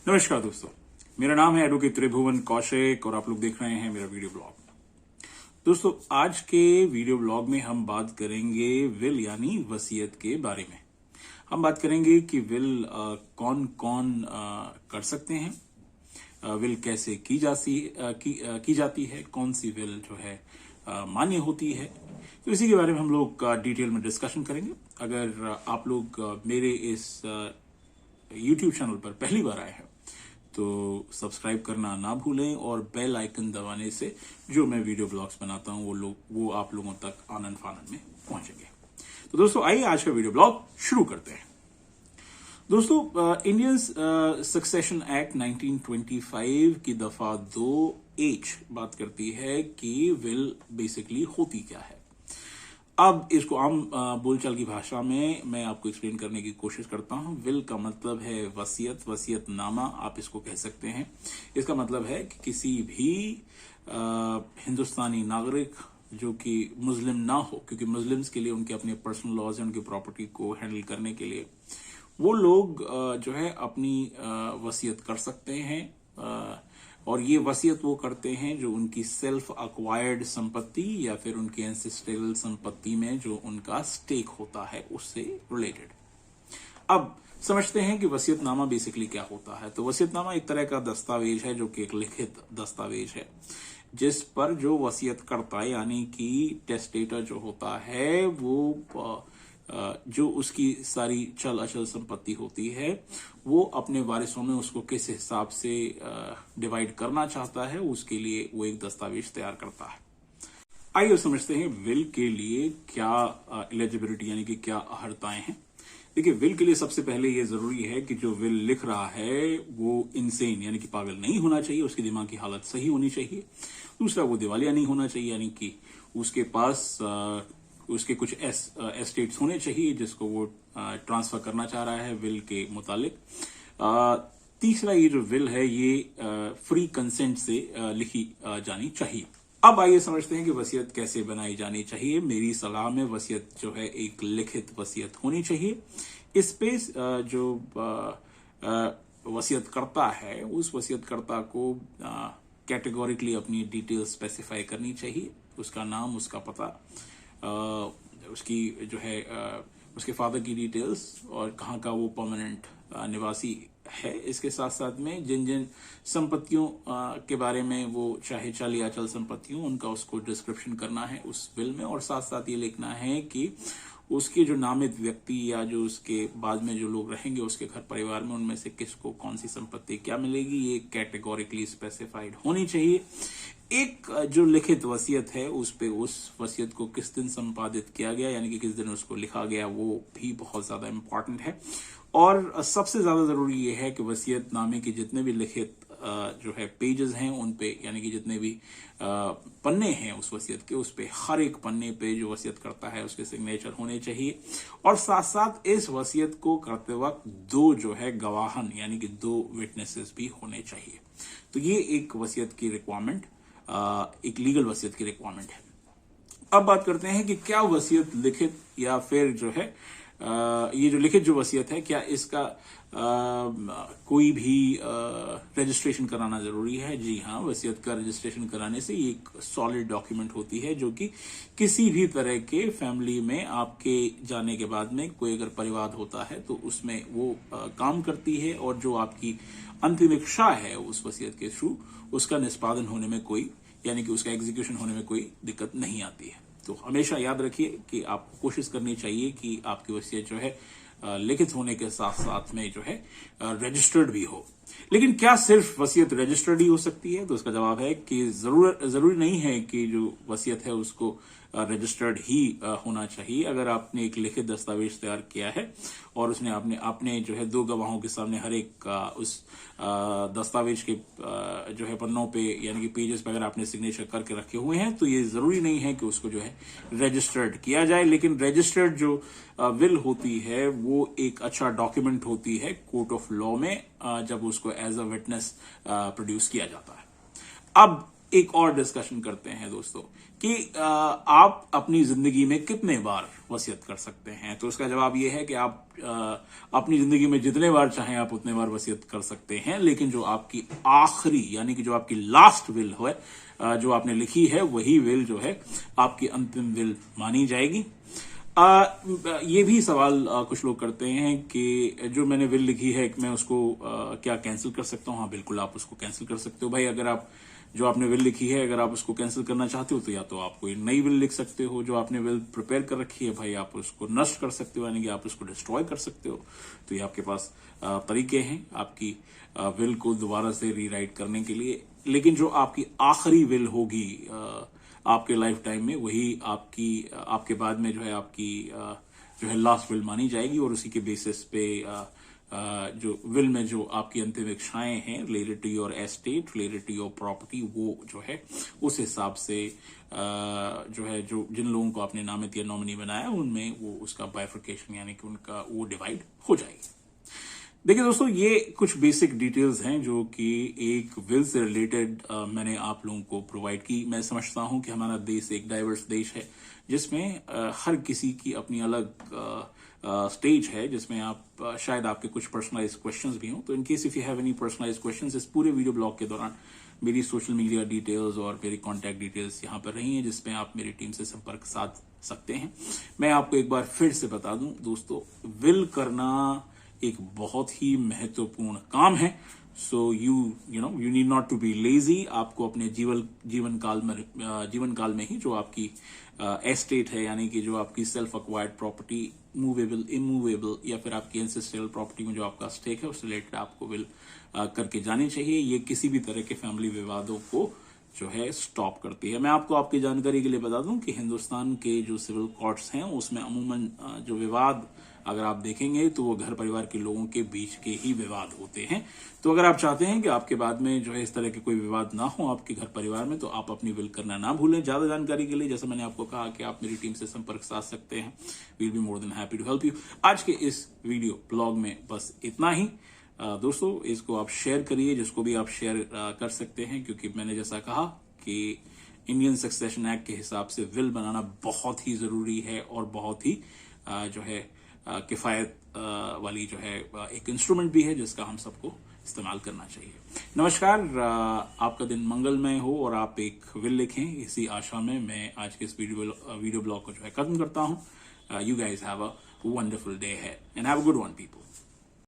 नमस्कार दोस्तों, मेरा नाम है एडवोकेट त्रिभुवन कौशिक और आप लोग देख रहे हैं मेरा वीडियो ब्लॉग। दोस्तों, आज के वीडियो ब्लॉग में हम बात करेंगे विल यानी वसीयत के बारे में। हम बात करेंगे कि विल कौन कौन कर सकते हैं, विल कैसे की जाती है, कौन सी विल जो है मान्य होती है। तो इसी के बारे में हम लोग डिटेल में डिस्कशन करेंगे। अगर आप लोग मेरे इस YouTube चैनल पर पहली बार आए हैं तो सब्सक्राइब करना ना भूलें और बेल आइकन दबाने से जो मैं वीडियो ब्लॉग्स बनाता हूं वो आप लोगों तक आनंद फानंद में पहुंचेंगे। तो दोस्तों, आइए आज का वीडियो ब्लॉग शुरू करते हैं। दोस्तों, इंडियन सक्सेशन एक्ट 1925 की दफा 2H बात करती है कि विल बेसिकली होती क्या है। अब इसको आम बोलचाल की भाषा में मैं आपको एक्सप्लेन करने की कोशिश करता हूं। विल का मतलब है वसीयतनामा आप इसको कह सकते हैं। इसका मतलब है कि किसी भी हिंदुस्तानी नागरिक जो कि मुस्लिम ना हो, क्योंकि मुस्लिम्स के लिए उनके अपने पर्सनल लॉज हैं, उनकी प्रॉपर्टी को हैंडल करने के लिए वो लोग जो है अपनी वसीयत कर सकते हैं। और ये वसीयत वो करते हैं जो उनकी सेल्फ अक्वायर्ड संपत्ति या फिर उनकी एंसेस्ट्रल संपत्ति में जो उनका स्टेक होता है उससे रिलेटेड। अब समझते हैं कि वसीयतनामा बेसिकली क्या होता है। तो वसीयतनामा एक तरह का दस्तावेज है जो कि एक लिखित दस्तावेज है जिस पर जो वसीयत करता है यानी कि टेस्टेटर जो होता है वो जो उसकी सारी चल अचल संपत्ति होती है वो अपने वारिसों में उसको किस हिसाब से डिवाइड करना चाहता है, उसके लिए वो एक दस्तावेज तैयार करता है। आइए समझते हैं विल के लिए क्या एलिजिबिलिटी यानी कि क्या अहर्ताएं हैं। देखिए, विल के लिए सबसे पहले ये जरूरी है कि जो विल लिख रहा है वो इनसेन यानी कि पागल नहीं होना चाहिए, उसकी दिमाग की हालत सही होनी चाहिए। दूसरा, वो दिवालिया नहीं होना चाहिए यानी कि उसके पास उसके कुछ एस्टेट्स होने चाहिए जिसको वो ट्रांसफर करना चाह रहा है विल के मुतालिक। तीसरा, ये जो विल है ये फ्री कंसेंट से लिखी जानी चाहिए। अब आइए समझते हैं कि वसीयत कैसे बनाई जानी चाहिए। मेरी सलाह में वसीयत जो है एक लिखित वसीयत होनी चाहिए। इस पे जो वसीयत करता है उस वसीयत करता को कैटेगोरिकली अपनी डिटेल स्पेसिफाई करनी चाहिए। उसका नाम, उसका पता, उसकी जो है उसके फादर की डिटेल्स और कहाँ का वो परमानेंट निवासी है। इसके साथ साथ में जिन जिन संपत्तियों के बारे में वो चाहे चल या अचल संपत्तियों उनका उसको डिस्क्रिप्शन करना है उस बिल में। और साथ साथ ये लिखना है कि उसके जो नामित व्यक्ति या जो उसके बाद में जो लोग रहेंगे उसके घर परिवार में उनमें से किसको कौन सी संपत्ति क्या मिलेगी, ये कैटेगोरिकली स्पेसिफाइड होनी चाहिए। एक जो लिखित वसीयत है उस पे उस वसीयत को किस दिन संपादित किया गया यानी कि किस दिन उसको लिखा गया वो भी बहुत ज्यादा इंपॉर्टेंट है। और सबसे ज्यादा जरूरी ये है कि वसीयतनामे के जितने भी लिखित जो है पेजेस हैं उन पे यानी कि जितने भी पन्ने हैं उस वसीयत के, उस पे हर एक पन्ने पे जो वसीयत करता है उसके सिग्नेचर होने चाहिए। और साथ साथ इस वसीयत को करते वक्त दो जो है गवाहन यानी कि दो विटनेसेस भी होने चाहिए। तो ये एक वसीयत की रिक्वायरमेंट, एक लीगल वसीयत की रिक्वायरमेंट है। अब बात करते हैं कि क्या वसीयत लिखित या फिर जो है ये जो लिखित जो वसीयत है क्या इसका कोई भी रजिस्ट्रेशन कराना जरूरी है। जी हाँ, वसीयत का रजिस्ट्रेशन कराने से ये एक सॉलिड डॉक्यूमेंट होती है जो कि किसी भी तरह के फैमिली में आपके जाने के बाद में कोई अगर परिवाद होता है तो उसमें वो काम करती है और जो आपकी अंतिम इच्छा है उस वसीयत के थ्रू उसका निष्पादन होने में कोई यानी कि उसका एग्जीक्यूशन होने में कोई दिक्कत नहीं आती है। तो हमेशा याद रखिए कि आपको कोशिश करनी चाहिए कि आपकी वसीयत जो है लिखित होने के साथ साथ में जो है रजिस्टर्ड भी हो। लेकिन क्या सिर्फ वसीयत रजिस्टर्ड ही हो सकती है? तो उसका जवाब है कि जरूरी नहीं है कि जो वसीयत है उसको रजिस्टर्ड ही होना चाहिए। अगर आपने एक लिखित दस्तावेज तैयार किया है और उसने आपने जो है दो गवाहों के सामने हर एक उस दस्तावेज के जो है पन्नों पे यानी कि पेजेस पे अगर आपने सिग्नेचर करके रखे हुए हैं तो ये जरूरी नहीं है कि उसको जो है रजिस्टर्ड किया जाए। लेकिन रजिस्टर्ड जो विल होती है वो एक अच्छा डॉक्यूमेंट होती है कोर्ट ऑफ लॉ में जब उसको एज अ विटनेस प्रोड्यूस किया जाता है। अब एक और डिस्कशन करते हैं दोस्तों कि आप अपनी जिंदगी में कितने बार वसीयत कर सकते हैं। तो इसका जवाब यह है कि आप अपनी जिंदगी में जितने बार चाहें आप उतने बार वसीयत कर सकते हैं, लेकिन जो आपकी आखिरी यानी कि जो आपकी लास्ट विल है जो आपने लिखी है, वही विल जो है आपकी अंतिम विल मानी जाएगी। ये भी सवाल कुछ लोग करते हैं कि जो मैंने विल लिखी है मैं उसको क्या कैंसिल कर सकता हूं। हाँ, बिल्कुल आप उसको कैंसिल कर सकते हो भाई। अगर आप जो आपने विल लिखी है अगर आप उसको कैंसिल करना चाहते हो तो या तो आप कोई नई विल लिख सकते हो। जो आपने विल प्रिपेयर कर रखी है भाई आप उसको नष्ट कर सकते हो, यानी कि आप उसको डिस्ट्रॉय कर सकते हो। तो ये आपके पास तरीके हैं आपकी विल को दोबारा से रीराइट करने के लिए। लेकिन जो आपकी आखिरी विल होगी आपके लाइफ टाइम में, वही आपके बाद में जो है आपकी जो है लास्ट विल मानी जाएगी। और उसी के बेसिस पे जो विल में जो आपकी अंतिम इच्छाएं हैं related to your estate, related to your property, वो जो है उस हिसाब से जो है जो जिन लोगों को आपने नामित या नॉमिनी बनाया उनमें वो उसका बाइफर्केशन यानी कि उनका वो डिवाइड हो जाएगी। देखिए दोस्तों, ये कुछ बेसिक डिटेल्स हैं जो कि एक विल से रिलेटेड मैंने आप लोगों को प्रोवाइड की। मैं समझता हूं कि हमारा देश एक डाइवर्स देश है जिसमें हर किसी की अपनी अलग स्टेज है, जिसमें आप शायद आपके कुछ पर्सनलाइज क्वेश्चंस भी हों। तो in case if you have any personalise questions, इस पूरे वीडियो ब्लॉग के दौरान मेरी सोशल मीडिया डिटेल्स और मेरी कॉन्टैक्ट डिटेल्स यहाँ पर रही हैं, जिसमें आप मेरी टीम से संपर्क साध सकते हैं। मैं आपको एक बार फिर से बता दूं दोस्तों, विल करना एक बहुत ही महत्वपूर्ण काम है। So you need not to be lazy. आपको अपने जीवन काल में ही जो आपकी एस्टेट है यानी कि जो आपकी self acquired property, movable, immovable या फिर आपकी एंसेस्ट्रियल प्रॉपर्टी में जो आपका स्टेक है उससे रिलेटेड आपको विल करके जानी चाहिए। ये किसी भी तरह के फैमिली विवादों को जो है स्टॉप करती है। मैं आपको आपकी जानकारी के लिए बता दूं कि हिंदुस्तान के जो सिविल कोर्ट्स हैं उसमें अमूमन जो विवाद अगर आप देखेंगे तो वो घर परिवार के लोगों के बीच के ही विवाद होते हैं। तो अगर आप चाहते हैं कि आपके बाद में जो है इस तरह के कोई विवाद ना हो आपके घर परिवार में, तो आप अपनी विल करना ना भूलें। ज्यादा जानकारी के लिए जैसे मैंने आपको कहा कि आप मेरी टीम से संपर्क साध सकते हैं। We'll be more than happy to help you. आज के इस वीडियो ब्लॉग में बस इतना ही। दोस्तों, इसको आप शेयर करिए, जिसको भी आप शेयर कर सकते हैं, क्योंकि मैंने जैसा कहा कि इंडियन सक्सेशन एक्ट के हिसाब से विल बनाना बहुत ही जरूरी है और बहुत ही जो है किफायत वाली जो है एक इंस्ट्रूमेंट भी है जिसका हम सबको इस्तेमाल करना चाहिए। नमस्कार, आपका दिन मंगलमय हो और आप एक विल लिखें, इसी आशा में मैं आज के इस वीडियो ब्लॉग को जो है खत्म करता हूं। You guys have a wonderful day है and have a good one people.